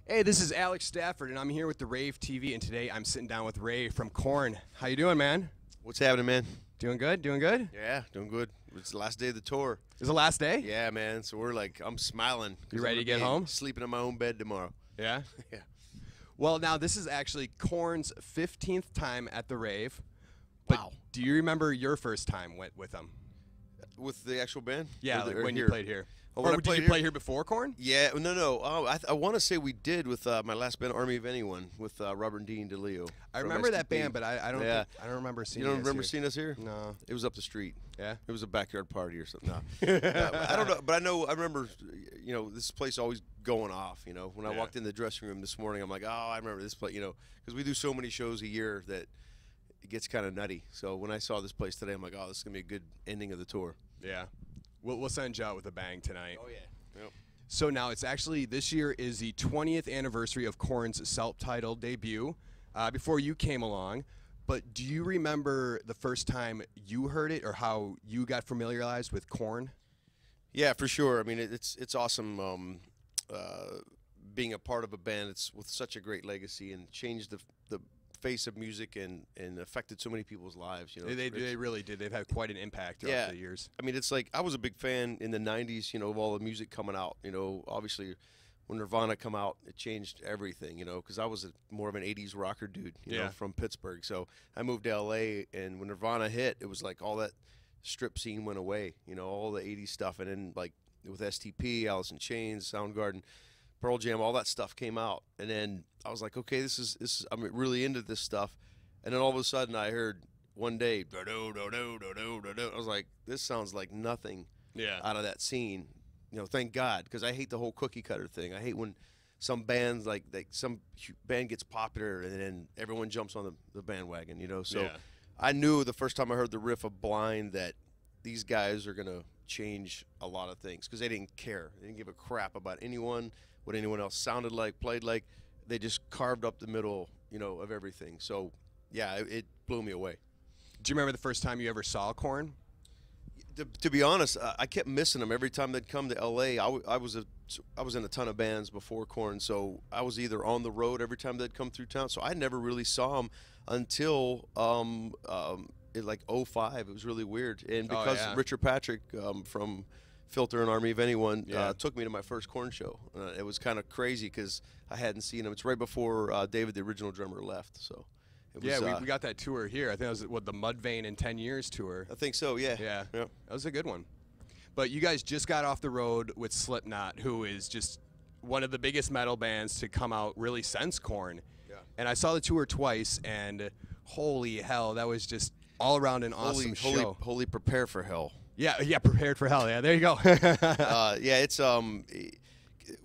Hey, this is Alex Stafford, and I'm here with the Rave TV, and today I'm sitting down with Ray from Korn. How you doing, man? What's happening, man? Doing good? Doing good? Yeah, doing good. It's the last day of the tour. Is the last day? Yeah, man. So we're like, I'm smiling. You ready to get home? Sleeping in my own bed tomorrow. Yeah? Yeah. Well, now this is actually Korn's 15th time at the Rave. But Wow. do you remember your first time with them? With the actual band? Yeah, Or like when you here? played here. Oh, Or when I did played you here? play here before Korn? Yeah, no. Oh, I want to say we did with my last band, Army of Anyone, with Robert and Dean DeLeo. I from remember that STP. band, but I don't Yeah. think, I don't remember seeing You don't us remember here. seeing us here? No. It was up the street. Yeah? It was a backyard party or something. No. I don't know, but I remember, this place always going off, When I Yeah. walked in the dressing room this morning, I'm like, oh, I remember this place, because we do so many shows a year that it gets kind of nutty. So when I saw this place today, I'm like, oh, this is going to be a good ending of the tour. Yeah. We'll send you out with a bang tonight. Oh, yeah. Yep. So now it's actually, this year is the 20th anniversary of Korn's self-titled debut, before you came along. But do you remember the first time you heard it or how you got familiarized with Korn? Yeah, for sure. I mean, it's awesome being a part of a band that's with such a great legacy and changed the face of music and affected so many people's lives. They really did. They've had quite an impact throughout the years. I mean, it's like I was a big fan in the 90s, of all the music coming out. Obviously when Nirvana come out, it changed everything, because I was more of an 80s rocker dude, from Pittsburgh. So I moved to LA, and when Nirvana hit, it was like all that strip scene went away, all the 80s stuff. And then like with STP, Alice in Chains, Soundgarden, Pearl Jam, all that stuff came out. And then I was like, okay, this is I'm really into this stuff. And then all of a sudden I heard one day, I was like, this sounds like nothing out of that scene. Thank God, because I hate the whole cookie cutter thing. I hate when some bands, like some band gets popular and then everyone jumps on the bandwagon, So I knew the first time I heard the riff of Blind that these guys are going to change a lot of things because they didn't care. They didn't give a crap about anyone, what anyone else sounded like, played like. They just carved up the middle, of everything. So, yeah, it blew me away. Do you remember the first time you ever saw Korn? To be honest, I kept missing them every time they'd come to L.A. I was in a ton of bands before Korn, so I was either on the road every time they'd come through town. So I never really saw them until like '05. It was really weird, and because Richard Patrick from Filter and Army of Anyone took me to my first Korn show. It was kind of crazy because I hadn't seen him. It's right before David, the original drummer, left. So. We got that tour here. I think it was the Mudvayne in 10 Years tour. I think so, yeah. Yeah, that was a good one. But you guys just got off the road with Slipknot, who is just one of the biggest metal bands to come out really since Korn. Yeah. And I saw the tour twice, and holy hell, that was just all around an awesome show. Holy prepare for hell. Yeah, prepared for hell. Yeah, there you go. It's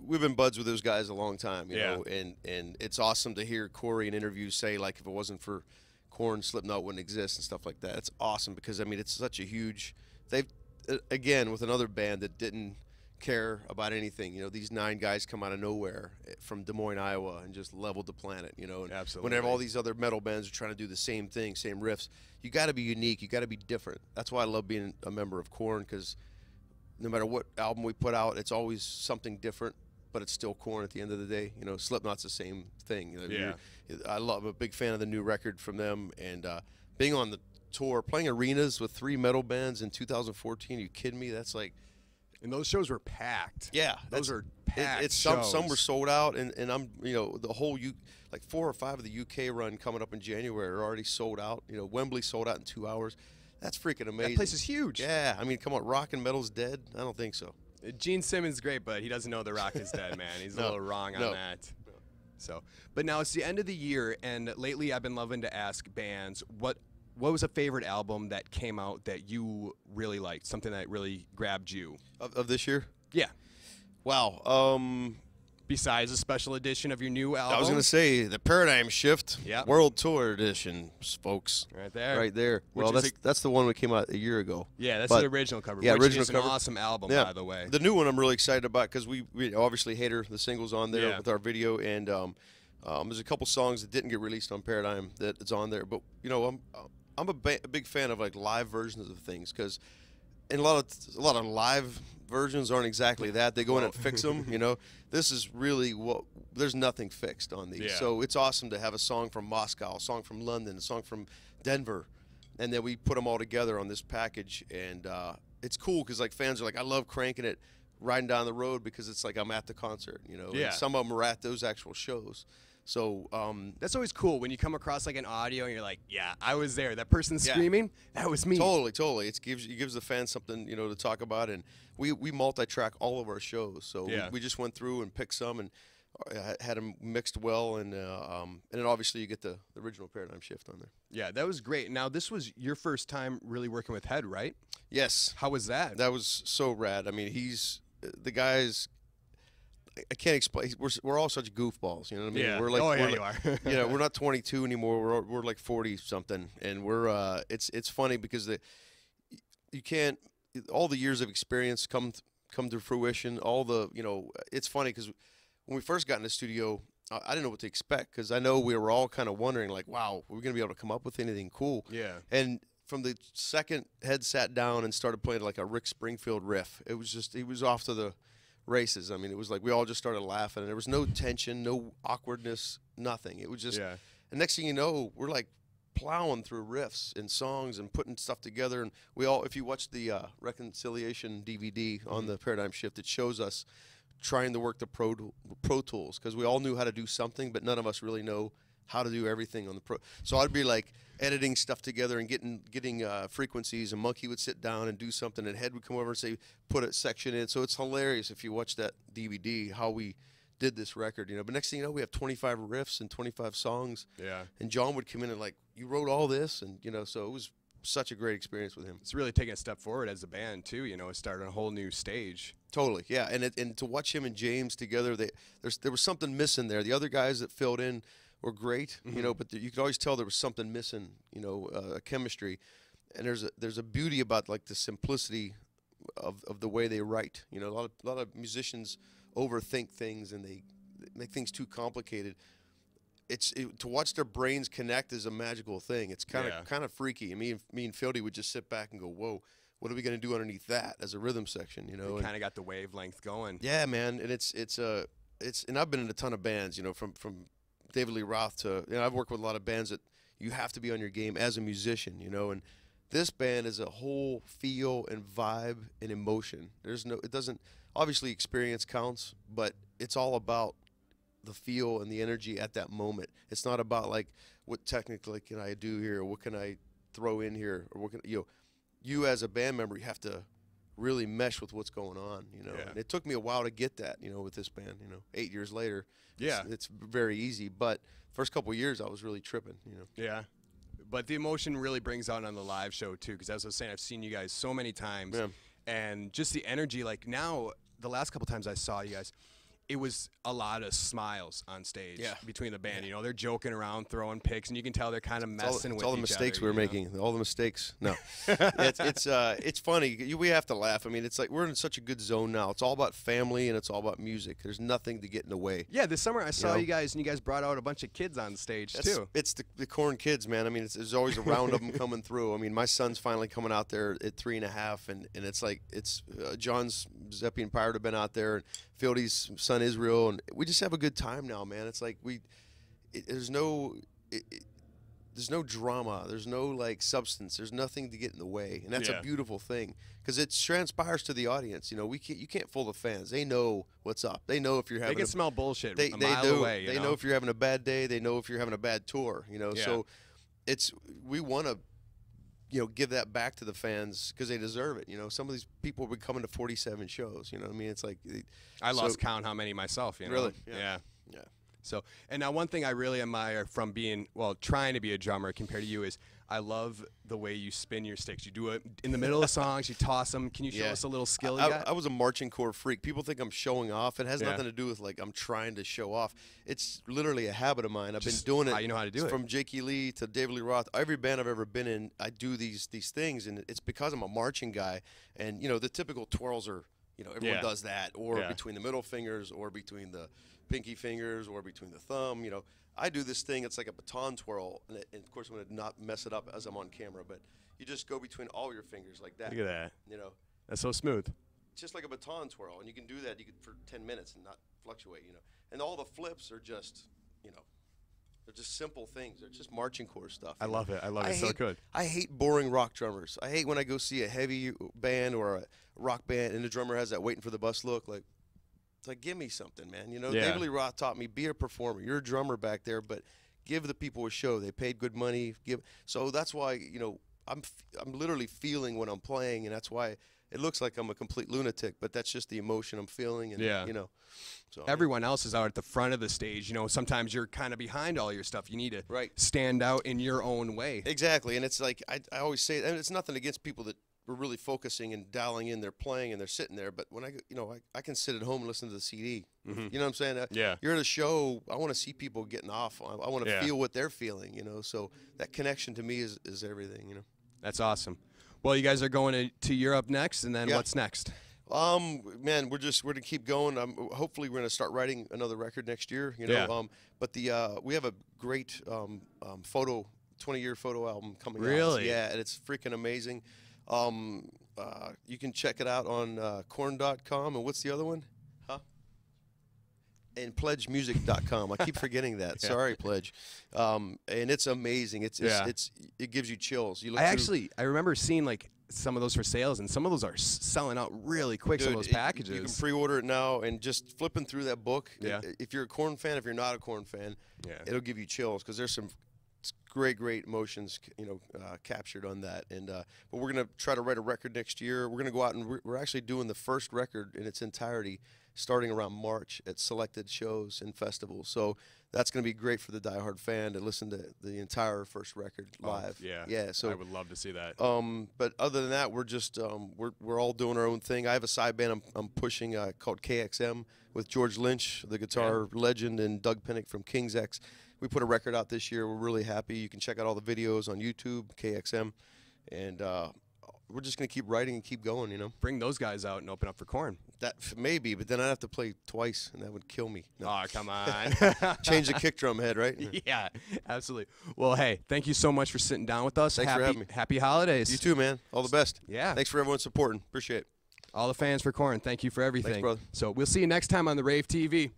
we've been buds with those guys a long time, you know, and it's awesome to hear Corey in interviews say, like, if it wasn't for Korn, Slipknot wouldn't exist and stuff like that. It's awesome because, I mean, it's such a huge – they've, again, with another band that didn't care about anything. These 9 guys come out of nowhere from Des Moines, Iowa, and just leveled the planet, And absolutely. Whenever all these other metal bands are trying to do the same thing, same riffs, you got to be unique. You got to be different. That's why I love being a member of Korn, because no matter what album we put out, it's always something different, but it's still Korn at the end of the day. Slipknot's the same thing. I'm a big fan of the new record from them, and being on the tour, playing arenas with 3 metal bands in 2014. Are you kidding me? That's like, and those shows were packed. Yeah, those are packed. Some were sold out, and I'm the whole like 4 or 5 of the UK run coming up in January are already sold out. Wembley sold out in 2 hours. That's freaking amazing. That place is huge. Yeah, I mean, come on, rock and metal's dead? I don't think so. Gene Simmons is great, but he doesn't know the rock is dead, man. He's a little wrong on that. So, but now it's the end of the year, and lately I've been loving to ask bands what was a favorite album that came out that you really liked, something that really grabbed you of this year? Yeah. Wow. Besides a special edition of your new album? I was going to say the Paradigm Shift World Tour Edition, folks. Right there. Right there. Well, that's the one that came out a year ago. Yeah, that's the original cover. Yeah, which original is an awesome album, by the way. The new one I'm really excited about because we obviously Hater, the single's on there with our video, and there's a couple songs that didn't get released on Paradigm that it's on there. But, I'm a big fan of, like, live versions of things because a lot of live versions aren't exactly that. They go in and fix them, This is really what there's nothing fixed on these. So it's awesome to have a song from Moscow, a song from London, a song from Denver, and then we put them all together on this package. And it's cool because like fans are like, I love cranking it, riding down the road, because it's like I'm at the concert, you know. And some of them are at those actual shows. So that's always cool when you come across like an audio and you're like, yeah, I was there. That person screaming, that was me. Totally. It gives the fans something, you know, to talk about. And we multi-track all of our shows. So we just went through and picked some and had them mixed well. And then obviously you get the original Paradigm Shift on there. Yeah, that was great. Now, this was your first time really working with Head, right? Yes. How was that? That was so rad. I mean, the guy's, I can't explain. We're all such goofballs, you know what I mean? Yeah. We're like, you are. You know, we're not 22 anymore. We're like 40 something, and we're it's funny because you can't, all the years of experience come to fruition. All the, you know, it's funny because when we first got in the studio, I didn't know what to expect, because I know we were all kind of wondering like, wow, we're gonna be able to come up with anything cool. Yeah. And from the second Head sat down and started playing like a Rick Springfield riff, it was just, he was off to the races. I mean, it was like we all just started laughing, and there was no tension, no awkwardness, nothing. It was just, and next thing you know, we're like plowing through riffs and songs and putting stuff together. And we all, if you watch the Reconciliation DVD on the Paradigm Shift, it shows us trying to work the Pro Tools, because we all knew how to do something, but none of us really know how to do everything on the Pro. So I'd be like editing stuff together and getting frequencies, and Monkey would sit down and do something, and Head would come over and say, put a section in. So it's hilarious if you watch that DVD how we did this record, you know. But next thing you know, we have 25 riffs and 25 songs. Yeah. And John would come in and like, you wrote all this, and you know, so it was such a great experience with him. It's really taking a step forward as a band too, you know, starting a whole new stage. Totally, yeah. And to watch him and James together, there was something missing there. The other guys that filled in were great, you know, but you could always tell there was something missing, you know, chemistry. And there's a beauty about like the simplicity of the way they write. You know, a lot of musicians overthink things and they make things too complicated. To watch their brains connect is a magical thing. It's kind of freaky. And me and Fieldy would just sit back and go, whoa, what are we going to do underneath that as a rhythm section? You know, kind of got the wavelength going. Yeah, man. And it's and I've been in a ton of bands, you know, from David Lee Roth to, you know, I've worked with a lot of bands that you have to be on your game as a musician, you know, and this band is a whole feel and vibe and emotion. It doesn't, obviously experience counts, but it's all about the feel and the energy at that moment. It's not about like, what technically can I do here, or what can I throw in here, or what can, you know, you as a band member, you have to really mesh with what's going on, you know. And it took me a while to get that, you know, with this band, you know. 8 years later, it's very easy, but first couple of years I was really tripping, you know. Yeah, but the emotion really brings out on the live show too, because as I was saying, I've seen you guys so many times, and just the energy. Like now, the last couple times I saw you guys, it was a lot of smiles on stage between the band. You know, they're joking around, throwing picks, and you can tell they're kind of messing with each other. All the mistakes we were making. All the mistakes. No, it's funny. We have to laugh. I mean, it's like we're in such a good zone now. It's all about family and it's all about music. There's nothing to get in the way. Yeah, this summer I saw you guys, and you guys brought out a bunch of kids on stage too. It's the Korn kids, man. I mean, there's always a round of them coming through. I mean, my son's finally coming out there at 3.5, and it's like John's Zeppi and Pirate have been out there, and Fieldy's son Israel, and we just have a good time now, man. It's like there's no drama, there's no like substance, there's nothing to get in the way, and that's a beautiful thing, because it transpires to the audience. You know, you can't fool the fans. They know what's up. They know if you're having. They can smell bullshit a mile away. They know if you're having a bad day. They know if you're having a bad tour. You know, so we want to, you know, give that back to the fans because they deserve it. You know, some of these people will be coming to 47 shows. You know what I mean? It's like I lost count how many myself. You know? Really? Yeah. So, and now one thing I really admire from being, trying to be a drummer compared to you is I love the way you spin your sticks. You do it in the middle of songs, you toss them. Can you show us a little skill you got? I was a marching corps freak. People think I'm showing off. It has nothing to do with like I'm trying to show off. It's literally a habit of mine. I've been doing it. How you know how to do it. From Jakey Lee to David Lee Roth. Every band I've ever been in, I do these things, and it's because I'm a marching guy. And you know, the typical twirls are, you know, everyone does that, or between the middle fingers, or between the pinky fingers, or between the thumb. You know, I do this thing. It's like a baton twirl, and of course I'm going to not mess it up as I'm on camera, but you just go between all your fingers like that. Look at that. You know, that's so smooth. just like a baton twirl, and you can do that for 10 minutes and not fluctuate, you know. And all the flips are just, you know, they're just simple things. They're just marching corps stuff. I love it. I love it. So good. I hate boring rock drummers. I hate when I go see a heavy band or a rock band and the drummer has that waiting for the bus look. Like, it's like, give me something, man. You know, David Lee Roth taught me, be a performer. You're a drummer back there, but give the people a show. They paid good money. So that's why, you know, I'm literally feeling when I'm playing, and that's why it looks like I'm a complete lunatic, but that's just the emotion I'm feeling, and you know. So everyone else is out at the front of the stage. You know, sometimes you're kind of behind all your stuff. You need to stand out in your own way. Exactly, and it's like I always say, and it's nothing against people that are really focusing and dialing in. They're playing and they're sitting there, but when I can sit at home and listen to the CD. You know what I'm saying? You're at a show. I want to see people getting off. I want to feel what they're feeling. You know, so that connection to me is everything. You know. That's awesome. Well, you guys are going to Europe next, and then what's next? Man, we're gonna keep going. Hopefully, we're gonna start writing another record next year. You know, but we have a great 20-year photo album coming out. Really? Yeah, and it's freaking amazing. You can check it out on korn.com, and what's the other one? And pledgemusic.com. I keep forgetting that. Sorry, Pledge. And it's amazing. It gives you chills. You look I remember seeing like some of those for sales, and some of those are selling out really quick. Dude, some of those packages. You can pre-order it now, and just flipping through that book. If you're a Korn fan, if you're not a Korn fan, it'll give you chills because there's some great emotions, you know, captured on that. And but we're gonna try to write a record next year. We're gonna go out and we're actually doing the first record in its entirety, starting around March at selected shows and festivals. So that's going to be great for the diehard fan to listen to the entire first record live. So I would love to see that. But other than that, we're just we're all doing our own thing. I have a side band I'm pushing called KXM with George Lynch, the guitar legend, and Doug Pinnick from King's X. We put a record out this year. We're really happy. You can check out all the videos on YouTube, KXM, and we're just going to keep writing and keep going, you know. Bring those guys out and open up for Korn. That maybe, but then I'd have to play twice, and that would kill me. No. Oh, come on. Change the kick drum head, right? Yeah, absolutely. Well, hey, thank you so much for sitting down with us. Thanks for having me. Happy holidays. You too, man. All the best. Yeah. Thanks for everyone supporting. Appreciate it. All the fans for Korn, thank you for everything. Thanks, brother. So we'll see you next time on the Rave TV.